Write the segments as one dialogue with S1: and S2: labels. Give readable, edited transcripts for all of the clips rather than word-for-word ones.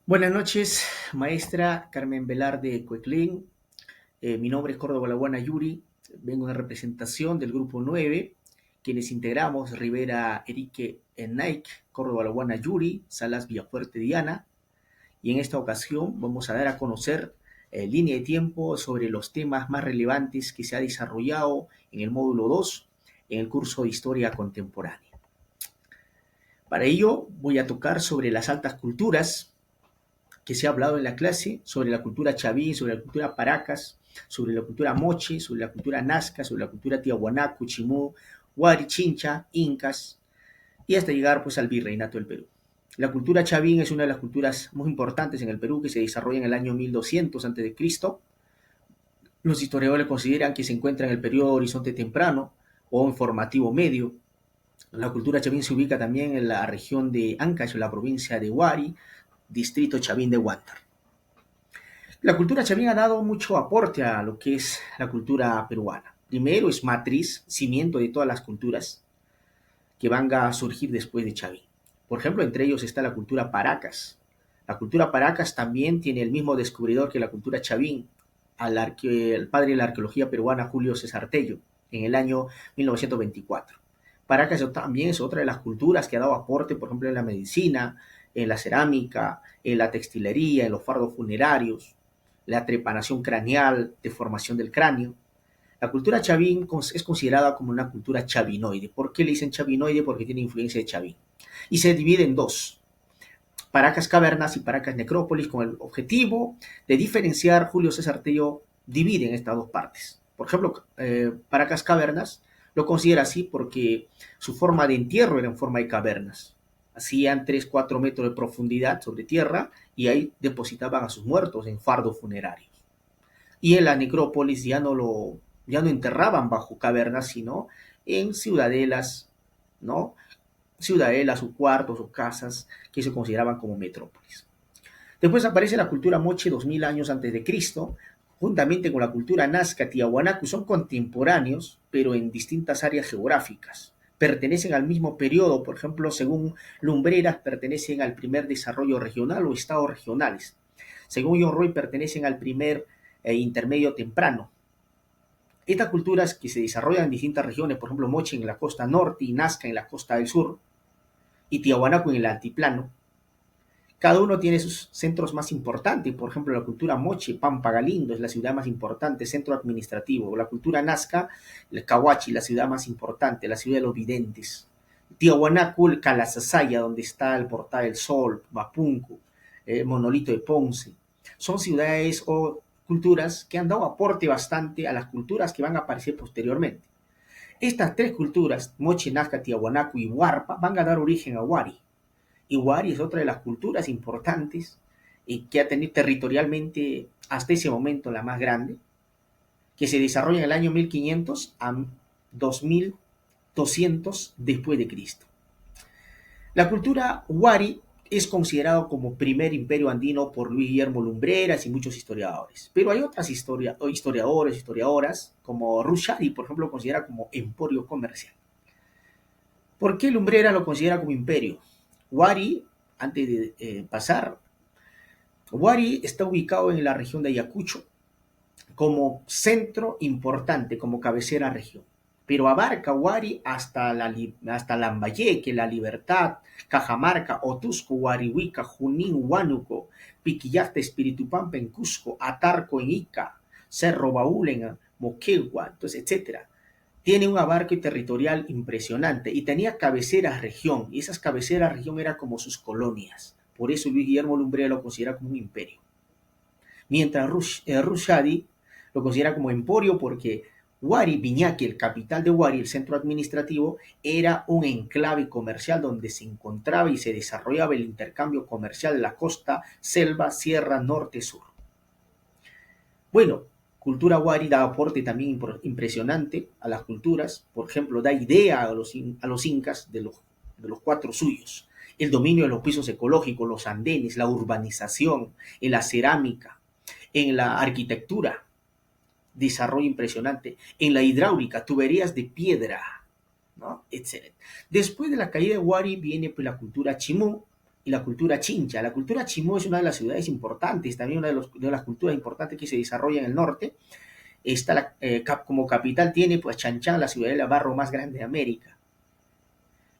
S1: Buenas noches, maestra Carmen Velarde Cueclén. Mi nombre es Córdoba Laguana Yuri. Vengo en representación del grupo 9, quienes integramos Rivera Erique Naik, Córdoba Laguana Yuri, Salas Villafuerte Diana. Y en esta ocasión vamos a dar a conocer línea de tiempo sobre los temas más relevantes que se ha desarrollado en el módulo 2 en el curso de Historia Contemporánea. Para ello voy a tocar sobre las altas culturas, que se ha hablado en la clase, sobre la cultura chavín, sobre la cultura paracas, sobre la cultura moche, sobre la cultura nazca, sobre la cultura tiahuanaco, chimú, huari, chincha, incas, y hasta llegar pues al virreinato del Perú. La cultura chavín es una de las culturas muy importantes en el Perú, que se desarrolla en el año 1200 a.C. Los historiadores consideran que se encuentra en el periodo horizonte temprano o informativo medio. La cultura chavín se ubica también en la región de Ancash, en la provincia de Huari, distrito chavín de Huántar. La cultura chavín ha dado mucho aporte a lo que es la cultura peruana. Primero es matriz, cimiento de todas las culturas que van a surgir después de Chavín. Por ejemplo, entre ellos está la cultura paracas. La cultura paracas también tiene el mismo descubridor que la cultura chavín, el padre de la arqueología peruana Julio César Tello, en el año 1924. Paracas también es otra de las culturas que ha dado aporte, por ejemplo, en la medicina, en la cerámica, en la textilería, en los fardos funerarios, la trepanación craneal, deformación del cráneo. La cultura chavín es considerada como una cultura chavinoide. ¿Por qué le dicen chavinoide? Porque tiene influencia de Chavín. Y se divide en dos: Paracas Cavernas y Paracas Necrópolis, con el objetivo de diferenciar. Julio César Tello divide en estas dos partes. Por ejemplo, Paracas Cavernas lo considera así porque su forma de entierro era en forma de cavernas. Hacían 3-4 metros de profundidad sobre tierra y ahí depositaban a sus muertos en fardos funerarios. Y en la necrópolis ya no enterraban bajo cavernas, sino en ciudadelas, ¿no? Ciudadelas o cuartos o casas que se consideraban como metrópolis. Después aparece la cultura moche 2000 años antes de Cristo, juntamente con la cultura nazca, tiahuanaco, son contemporáneos, pero en distintas áreas geográficas. Pertenecen al mismo periodo, por ejemplo, según Lumbreras, pertenecen al primer desarrollo regional o estados regionales. Según John Roy, pertenecen al primer intermedio temprano. Estas culturas que se desarrollan en distintas regiones, por ejemplo, Moche en la costa norte y Nazca en la costa del sur, y Tiahuanaco en el altiplano, cada uno tiene sus centros más importantes. Por ejemplo, la cultura Moche, Pampa Galindo es la ciudad más importante, centro administrativo. La cultura Nazca, el Cahuachi, la ciudad más importante, la ciudad de los videntes. Tiahuanaco, el Calasasaya, donde está el Portal del Sol, Mapunco, Monolito de Ponce. Son ciudades o culturas que han dado aporte bastante a las culturas que van a aparecer posteriormente. Estas tres culturas, Moche, Nazca, Tiahuanaco y Huarpa, van a dar origen a Huari. Y Huari es otra de las culturas importantes que ha tenido territorialmente hasta ese momento la más grande, que se desarrolla en el año 1500 a 2200 después de Cristo. La cultura Huari es considerado como primer imperio andino por Luis Guillermo Lumbreras y muchos historiadores. Pero hay otras historiadores, historiadoras, como Rushadi, por ejemplo, lo considera como emporio comercial. ¿Por qué Lumbreras lo considera como imperio? Huari, antes de pasar, Huari está ubicado en la región de Ayacucho como centro importante, como cabecera región. Pero abarca Huari hasta Lambayeque, La Libertad, Cajamarca, Otusco, Huarihuica, Junín, Huánuco, Piquillacta, Espiritupampa en Cusco, Atarco en Ica, Cerro Baúl en Moquegua, entonces, etcétera. Tiene un abarque territorial impresionante y tenía cabeceras región, y esas cabeceras región eran como sus colonias. Por eso Luis Guillermo Lumbrera lo considera como un imperio. Mientras Rushadi lo considera como emporio porque Huari, Viñaqui, el capital de Huari, el centro administrativo, era un enclave comercial donde se encontraba y se desarrollaba el intercambio comercial de la costa, selva, sierra, norte, sur. Bueno, cultura Huari da aporte también impresionante a las culturas. Por ejemplo, da idea a los incas de los cuatro suyos. El dominio de los pisos ecológicos, los andenes, la urbanización, en la cerámica, en la arquitectura, desarrollo impresionante, en la hidráulica, tuberías de piedra, ¿no? Etcétera. Después de la caída de Huari viene pues, la cultura Chimú, y la cultura chincha. La cultura chimú es una de las ciudades importantes, también una de las culturas importantes que se desarrolla en el norte. Como capital tiene pues Chanchán, la ciudad de barro más grande de América.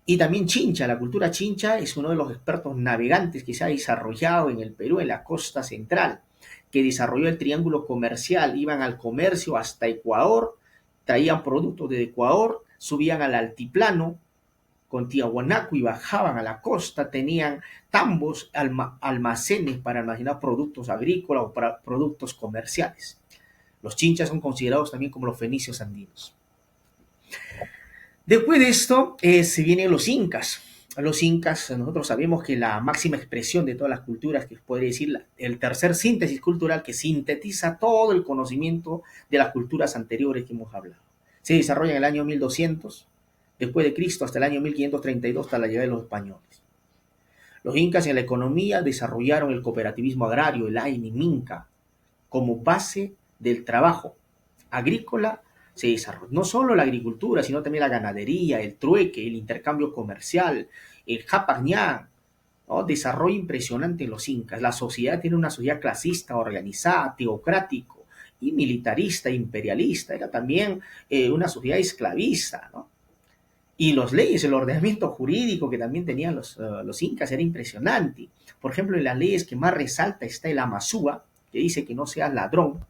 S1: Y también Chincha, la cultura chincha es uno de los expertos navegantes que se ha desarrollado en el Perú, en la costa central, que desarrolló el triángulo comercial, iban al comercio hasta Ecuador, traían productos de Ecuador, subían al altiplano con Tiahuanaco y bajaban a la costa, tenían tambos, almacenes para almacenar productos agrícolas o para productos comerciales. Los chinchas son considerados también como los fenicios andinos. Después de esto se vienen los incas. Los incas, nosotros sabemos que la máxima expresión de todas las culturas, que podría decir el tercer síntesis cultural que sintetiza todo el conocimiento de las culturas anteriores que hemos hablado. Se desarrolla en el año 1200 después de Cristo hasta el año 1532, hasta la llegada de los españoles. Los incas en la economía desarrollaron el cooperativismo agrario, el AINI Minca, como base del trabajo agrícola. Se desarrolló no solo la agricultura, sino también la ganadería, el trueque, el intercambio comercial, el japagñán, ¿no? Desarrollo impresionante en los incas. La sociedad tiene una sociedad clasista, organizada, teocrático y militarista, imperialista. Era también una sociedad esclavista, ¿no? Y las leyes, el ordenamiento jurídico que también tenían los incas era impresionante. Por ejemplo, en las leyes que más resalta está el Amasúa, que dice que no seas ladrón,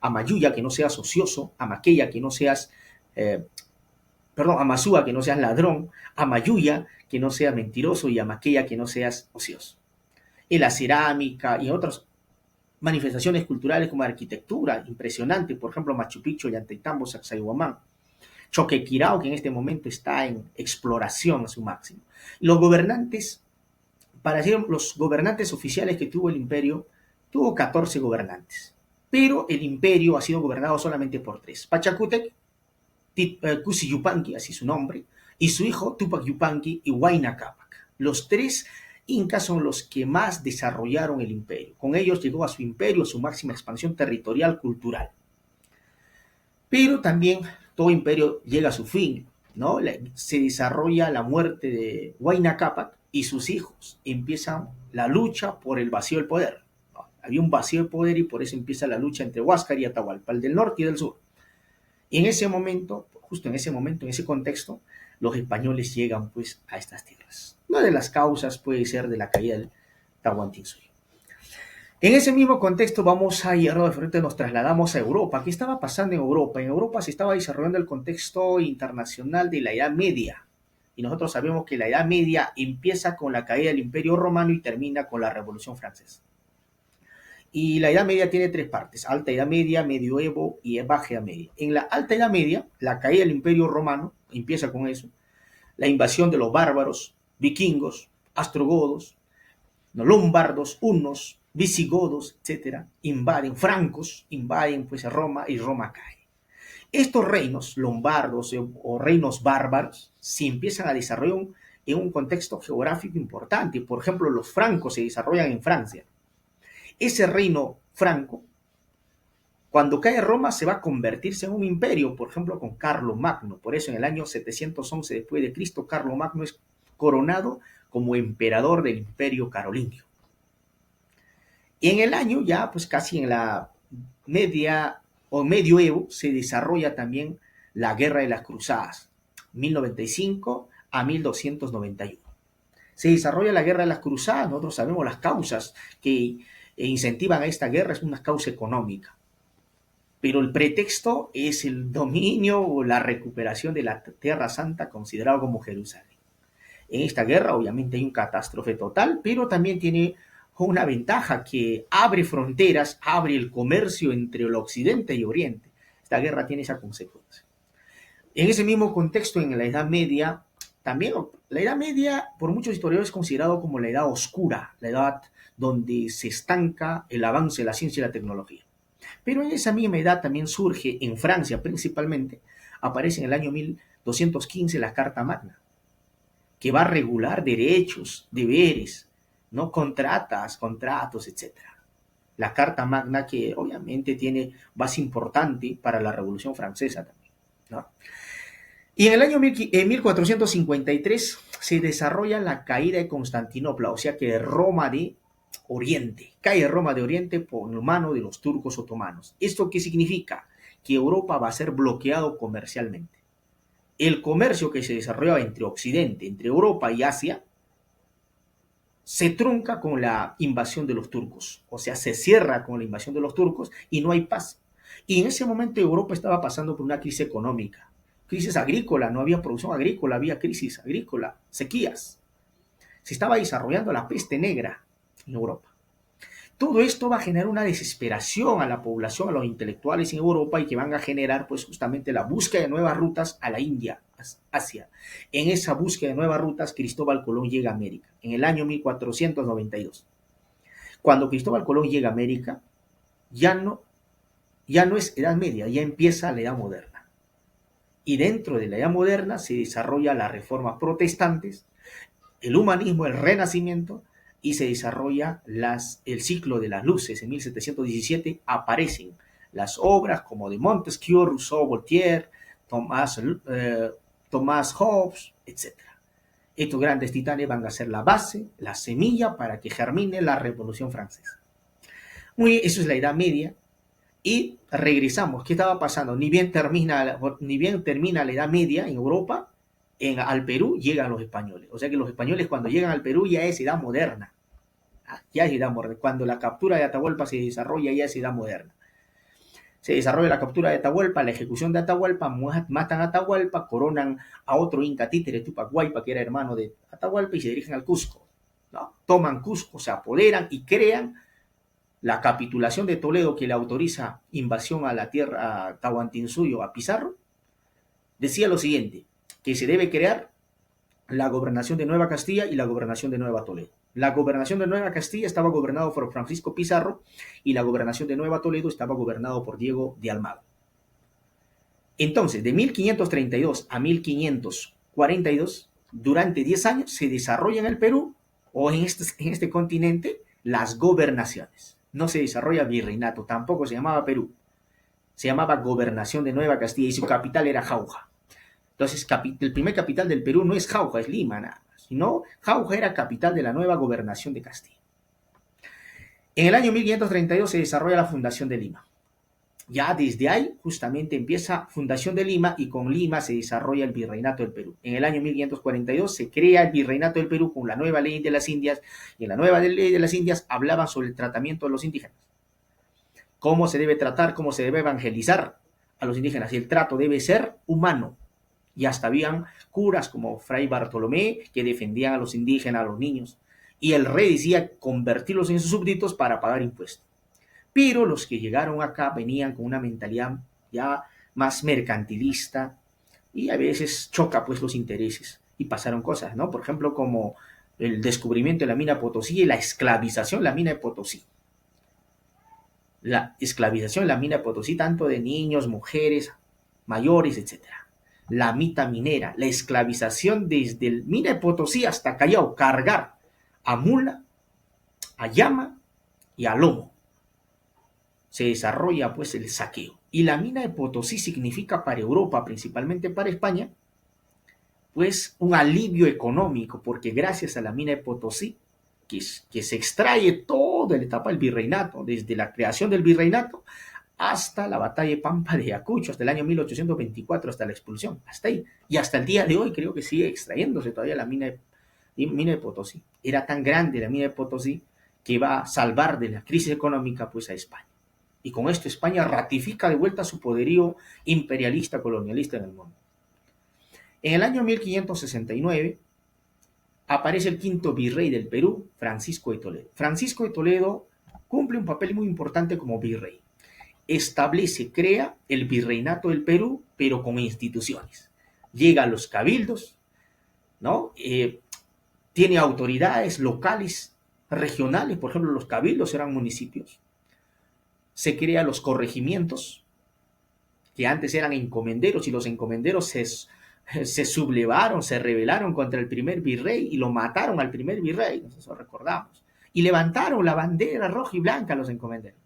S1: Amayuya, que no seas ocioso, Amaqueya, que no seas, Amasúa, que no seas ladrón, Amayuya, que no seas mentiroso, y Amaqueya, que no seas ocioso. En la cerámica y otras manifestaciones culturales como arquitectura, impresionante, por ejemplo, Machu Picchu, Ollantaytambo, Sacsayhuamán, Choquequirao, que en este momento está en exploración a su máximo. Los gobernantes, para decir los gobernantes oficiales que tuvo el imperio, tuvo 14 gobernantes, pero el imperio ha sido gobernado solamente por 3. Pachacútec, Cusi Yupanqui, así su nombre, y su hijo Tupac Yupanqui y Huayna Cápac. Los 3 incas son los que más desarrollaron el imperio. Con ellos llegó a su imperio, a su máxima expansión territorial, cultural. Pero también todo imperio llega a su fin, ¿no? Se desarrolla la muerte de Huayna Cápac y sus hijos. Empiezan la lucha por el vacío del poder. ¿No? Había un vacío de poder y por eso empieza la lucha entre Huáscar y Atahualpa, el del norte y del sur. Y en ese momento, justo en ese momento, en ese contexto, los españoles llegan pues a estas tierras. Una de las causas puede ser de la caída del Tahuantinsuyo. En ese mismo contexto vamos a ir, de frente nos trasladamos a Europa. ¿Qué estaba pasando en Europa? En Europa se estaba desarrollando el contexto internacional de la Edad Media. Y nosotros sabemos que la Edad Media empieza con la caída del Imperio Romano y termina con la Revolución Francesa. Y la Edad Media tiene 3 partes: Alta Edad Media, Medioevo y Baja Edad Media. En la Alta Edad Media, la caída del Imperio Romano empieza con eso. La invasión de los bárbaros, vikingos, astrogodos, ¿no? Lombardos, hunos, visigodos, etcétera, invaden, francos, invaden pues Roma y Roma cae. Estos reinos lombardos o reinos bárbaros se empiezan a desarrollar en un contexto geográfico importante. Por ejemplo, los francos se desarrollan en Francia. Ese reino franco, cuando cae Roma, se va a convertirse en un imperio, por ejemplo, con Carlomagno. Por eso en el año 711 después de Cristo, Carlomagno es coronado como emperador del Imperio Carolingio. Y en el año ya, pues casi en la media o medioevo, se desarrolla también la Guerra de las Cruzadas, 1095 a 1291. Se desarrolla la Guerra de las Cruzadas, nosotros sabemos las causas que incentivan a esta guerra, es una causa económica. Pero el pretexto es el dominio o la recuperación de la Tierra Santa, considerado como Jerusalén. En esta guerra obviamente hay un catástrofe total, pero también tiene una ventaja que abre fronteras, abre el comercio entre el occidente y oriente. Esta guerra tiene esa consecuencia. En ese mismo contexto, en la Edad Media, también la Edad Media por muchos historiadores es considerado como la edad oscura, la edad donde se estanca el avance de la ciencia y la tecnología. Pero en esa misma edad también surge, en Francia principalmente, aparece en el año 1215 la Carta Magna, que va a regular derechos, deberes, ¿no? Contratos, etc. La Carta Magna que obviamente tiene base importante para la Revolución Francesa también, ¿no? Y en el año 1453 se desarrolla la caída de Constantinopla, o sea que Roma de Oriente, cae Roma de Oriente por mano de los turcos otomanos. ¿Esto qué significa? Que Europa va a ser bloqueado comercialmente. El comercio que se desarrollaba entre Occidente, entre Europa y Asia, se trunca con la invasión de los turcos, o sea, se cierra con la invasión de los turcos y no hay paz. Y en ese momento Europa estaba pasando por una crisis económica, crisis agrícola, no había producción agrícola, había crisis agrícola, sequías. Se estaba desarrollando la peste negra en Europa. Todo esto va a generar una desesperación a la población, a los intelectuales en Europa y que van a generar pues justamente la búsqueda de nuevas rutas a la India, Asia. En esa búsqueda de nuevas rutas, Cristóbal Colón llega a América en el año 1492. Cuando Cristóbal Colón llega a América, ya no es Edad Media, ya empieza la Edad Moderna. Y dentro de la Edad Moderna se desarrolla las reformas protestantes, el humanismo, el renacimiento, y se desarrolla el ciclo de las luces. En 1717 aparecen las obras como de Montesquieu, Rousseau, Voltaire, Thomas Hobbes, etc. Estos grandes titanes van a ser la base, la semilla para que germine la Revolución Francesa. Eso es la Edad Media. Y regresamos. ¿Qué estaba pasando? Ni bien termina la Edad Media en Europa, al Perú llegan los españoles. O sea que los españoles cuando llegan al Perú ya es edad moderna. Ya es edad moderna. Cuando la captura de Atahualpa se desarrolla ya es edad moderna. Se desarrolla la captura de Atahualpa, la ejecución de Atahualpa, matan a Atahualpa, coronan a otro inca títere, Tupac Guaypa, que era hermano de Atahualpa, y se dirigen al Cusco, ¿no? Toman Cusco, se apoderan y crean la capitulación de Toledo, que le autoriza invasión a la tierra a Tahuantinsuyo, a Pizarro. Decía lo siguiente, que se debe crear la gobernación de Nueva Castilla y la gobernación de Nueva Toledo. La gobernación de Nueva Castilla estaba gobernado por Francisco Pizarro y la gobernación de Nueva Toledo estaba gobernado por Diego de Almagro. Entonces, de 1532 a 1542, durante 10 años se desarrolla en el Perú o en este continente las gobernaciones. No se desarrolla virreinato, tampoco se llamaba Perú. Se llamaba Gobernación de Nueva Castilla y su capital era Jauja. Entonces, el primer capital del Perú no es Jauja, es Lima nada más, sino Jauja era capital de la nueva gobernación de Castilla. En el año 1532 se desarrolla la fundación de Lima. Ya desde ahí justamente empieza fundación de Lima y con Lima se desarrolla el virreinato del Perú. En el año 1542 se crea el virreinato del Perú con la nueva ley de las Indias y en la nueva ley de las Indias hablaban sobre el tratamiento de los indígenas. Cómo se debe tratar, cómo se debe evangelizar a los indígenas y el trato debe ser humano. Y hasta habían curas como Fray Bartolomé que defendían a los indígenas, a los niños. Y el rey decía convertirlos en sus súbditos para pagar impuestos. Pero los que llegaron acá venían con una mentalidad ya más mercantilista y a veces choca pues los intereses. Y pasaron cosas, ¿no? Por ejemplo, como el descubrimiento de la mina Potosí y la esclavización de la mina de Potosí. La esclavización en la mina de Potosí, tanto de niños, mujeres, mayores, etcétera. La mita minera, la esclavización desde el mina de Potosí hasta Callao, cargar a mula, a llama y a lomo. Se desarrolla pues el saqueo. Y la mina de Potosí significa para Europa, principalmente para España, pues un alivio económico, porque gracias a la mina de Potosí, que se extrae toda la etapa del virreinato, desde la creación del virreinato hasta la batalla de Pampa de Ayacucho, hasta el año 1824, hasta la expulsión, hasta ahí. Y hasta el día de hoy creo que sigue extrayéndose todavía la mina de Potosí. Era tan grande la mina de Potosí que va a salvar de la crisis económica pues a España. Y con esto España ratifica de vuelta su poderío imperialista, colonialista en el mundo. En el año 1569 aparece el quinto virrey del Perú, Francisco de Toledo. Francisco de Toledo cumple un papel muy importante como virrey. Establece, crea el virreinato del Perú, pero con instituciones. Llega a los cabildos, ¿no? Tiene autoridades locales, regionales, por ejemplo, los cabildos eran municipios. Se crean los corregimientos, que antes eran encomenderos, y los encomenderos se sublevaron, se rebelaron contra el primer virrey y lo mataron al primer virrey, eso recordamos. Y levantaron la bandera roja y blanca los encomenderos.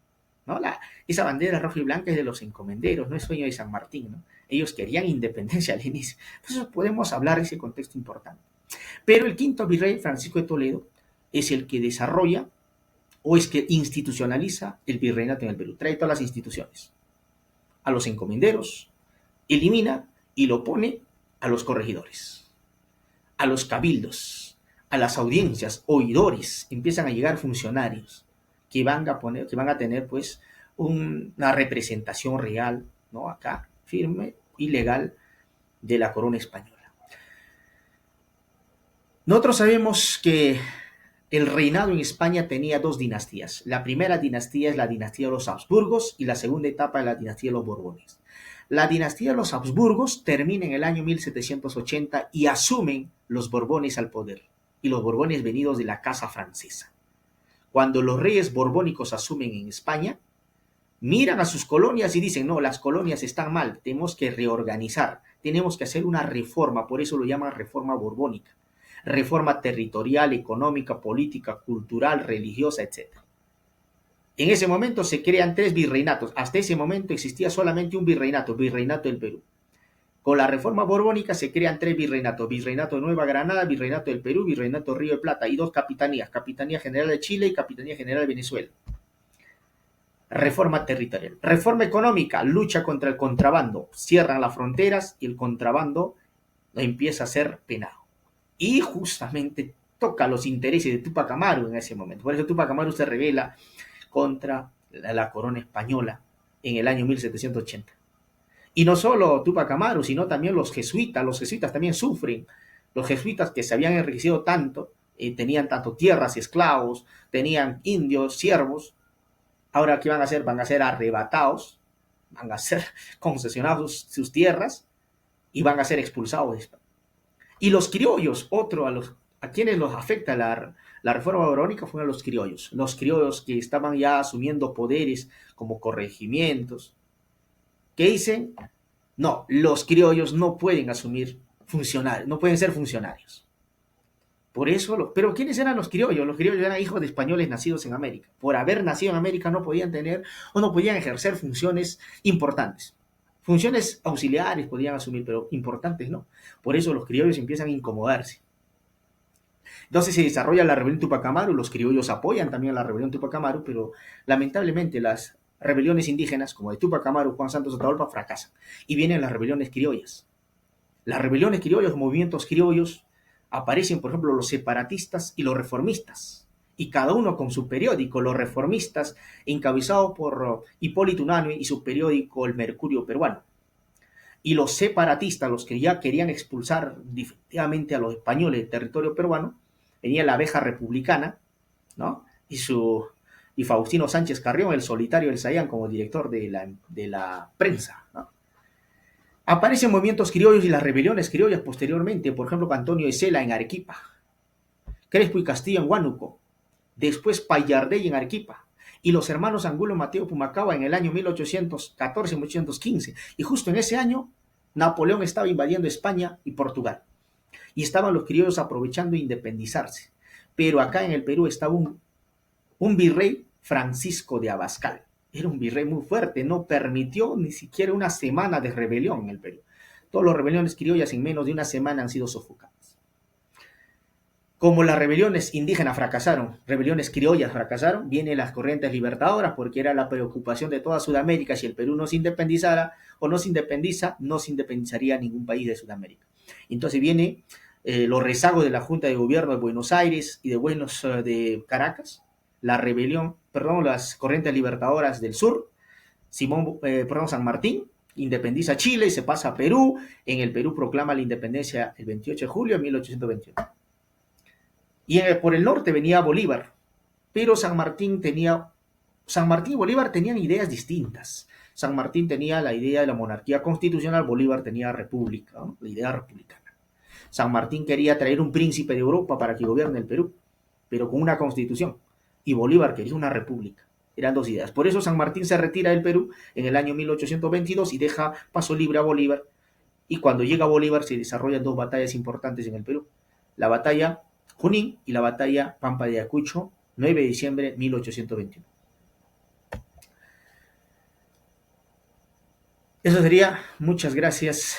S1: ¿no? Esa bandera roja y blanca es de los encomenderos, no es sueño de San Martín, ¿no? Ellos querían independencia al inicio. Entonces podemos hablar de ese contexto importante. Pero el quinto virrey, Francisco de Toledo, es el que desarrolla o es que institucionaliza el virreinato en el Perú. Trae todas las instituciones. A los encomenderos, elimina y lo pone a los corregidores, a los cabildos, a las audiencias, oidores, empiezan a llegar funcionarios que van a tener pues una representación real, ¿no? Acá, firme y legal de la corona española. Nosotros sabemos que el reinado en España tenía dos dinastías. La primera dinastía es la dinastía de los Habsburgos y la segunda etapa es la dinastía de los Borbones. La dinastía de los Habsburgos termina en el año 1780 y asumen los Borbones al poder, y los Borbones venidos de la casa francesa. Cuando los reyes borbónicos asumen en España, miran a sus colonias y dicen, no, las colonias están mal, tenemos que reorganizar, tenemos que hacer una reforma, por eso lo llaman reforma borbónica. Reforma territorial, económica, política, cultural, religiosa, etc. En ese momento se crean 3 virreinatos. Hasta ese momento existía solamente un virreinato, Virreinato del Perú. Con la reforma borbónica se crean 3 virreinatos, Virreinato de Nueva Granada, Virreinato del Perú, Virreinato Río de Plata y 2 capitanías, Capitanía General de Chile y Capitanía General de Venezuela. Reforma territorial. Reforma económica, lucha contra el contrabando, cierran las fronteras y el contrabando empieza a ser penado. Y justamente toca los intereses de Túpac Amaru en ese momento. Por eso Túpac Amaru se rebela contra la corona española en el año 1780. Y no solo Túpac Amaru, sino también los jesuitas también sufren. Los jesuitas que se habían enriquecido tanto, tenían tanto tierras, esclavos, tenían indios, siervos, ahora ¿qué van a hacer? Van a ser arrebatados, van a ser concesionados sus tierras y van a ser expulsados de España. Y los criollos, a quienes los afecta la reforma borbónica fueron los criollos que estaban ya asumiendo poderes como corregimientos, que dicen, no, los criollos no pueden asumir funcionarios, no pueden ser funcionarios. Por eso, pero ¿quiénes eran los criollos? Los criollos eran hijos de españoles nacidos en América. Por haber nacido en América no podían tener o no podían ejercer funciones importantes. Funciones auxiliares podían asumir, pero importantes no. Por eso los criollos empiezan a incomodarse. Entonces se desarrolla la rebelión Túpac Amaru, los criollos apoyan también la rebelión Túpac Amaru, pero lamentablemente las rebeliones indígenas, como de Túpac Amaru, Juan Santos Atahualpa, fracasan. Y vienen las rebeliones criollas. Las rebeliones criollas, los movimientos criollos, aparecen, por ejemplo, los separatistas y los reformistas. Y cada uno con su periódico, los reformistas, encabezado por Hipólito Unanue y su periódico El Mercurio Peruano. Y los separatistas, los que ya querían expulsar definitivamente a los españoles del territorio peruano, venía la abeja republicana, ¿no? Y Faustino Sánchez Carrión, el solitario del Sayán, como director de la prensa, ¿no? Aparecen movimientos criollos y las rebeliones criollas posteriormente, por ejemplo, Antonio Ezela en Arequipa, Crespo y Castillo en Huánuco, después Payardey en Arequipa, y los hermanos Angulo Mateo Pumacahua en el año 1814-1815. Y justo en ese año, Napoleón estaba invadiendo España y Portugal. Y estaban los criollos aprovechando de independizarse. Pero acá en el Perú estaba un virrey, Francisco de Abascal. Era un virrey muy fuerte, no permitió ni siquiera una semana de rebelión en el Perú. Todas las rebeliones criollas en menos de una semana han sido sofocadas. Como las rebeliones indígenas fracasaron, rebeliones criollas fracasaron, vienen las corrientes libertadoras porque era la preocupación de toda Sudamérica. Si el Perú no se independizara o no se independiza, no se independizaría ningún país de Sudamérica. Entonces viene los rezagos de la Junta de Gobierno de Buenos Aires y de Caracas, las corrientes libertadoras del sur, San Martín independiza Chile y se pasa a Perú. En el Perú proclama la independencia el 28 de julio de 1821. Y por el norte venía Bolívar, pero San Martín y Bolívar tenían ideas distintas. San Martín tenía la idea de la monarquía constitucional, Bolívar tenía república, ¿no? La idea republicana. San Martín quería traer un príncipe de Europa para que gobierne el Perú, pero con una constitución. Y Bolívar quería una república. Eran dos ideas. Por eso San Martín se retira del Perú en el año 1822 y deja paso libre a Bolívar. Y cuando llega Bolívar se desarrollan 2 batallas importantes en el Perú. La batalla Junín y la batalla Pampa de Ayacucho, 9 de diciembre de 1821. Eso sería. Muchas gracias.